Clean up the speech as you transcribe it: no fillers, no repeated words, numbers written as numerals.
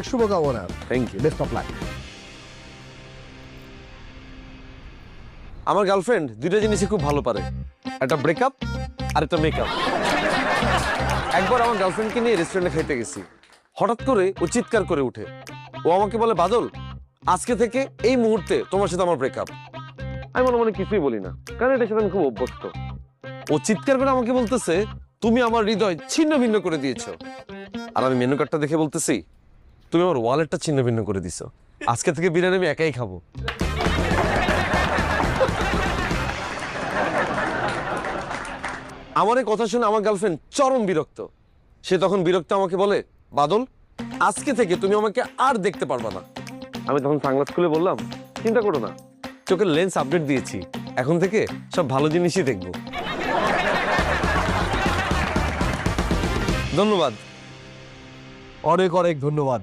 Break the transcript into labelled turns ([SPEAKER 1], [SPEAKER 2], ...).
[SPEAKER 1] শুভকামনা।
[SPEAKER 2] Thank you.
[SPEAKER 1] Best of luck.
[SPEAKER 2] আমার girlfriend দুইটা জিনিসই খুব ভালো পারে, একটা ব্রেকআপ আর একটা মেকআপ। একবার আমার গার্লফ্রেন্ডকে নিয়ে রেস্টুরেন্টে খাইতে গেছি, হঠাৎ করে ও চিৎকার করে উঠে, ও আমাকে বলে, বাদল আজকে থেকে এই মুহূর্তে তোমার সাথে আমার ব্রেকআপ। আমি মনে মনে কিছুই বলি না, কারণ এটার সাথে আমি খুব অভ্যস্ত। ও চিৎকার করে আমাকে বলতেছে, তুমি আমার হৃদয় ছিন্ন ভিন্ন করে দিয়েছো। আর আমি মেনু কার্ডটা দেখে বলতেছি, তুমি আমার ওয়ালেটটা ছিন্ন ভিন্ন করে দিছো। আজকে থেকে বিরিয়ানি আমি একাই খাবো। আমার এই কথা শুনে আমার গার্লফ্রেন্ড চরম বিরক্ত। সে তখন বিরক্ত আমাকে বলে, বাদল আজকে থেকে তুমি আমাকে আর দেখতে পারবা না। আমি তখন সানগ্লাস খুলে বললাম, চিন্তা করো না, চোখের লেন্স আপডেট দিয়েছি, এখন থেকে সব ভালো জিনিসই দেখবো। ধন্যবাদ।
[SPEAKER 1] অনেক অনেক ধন্যবাদ।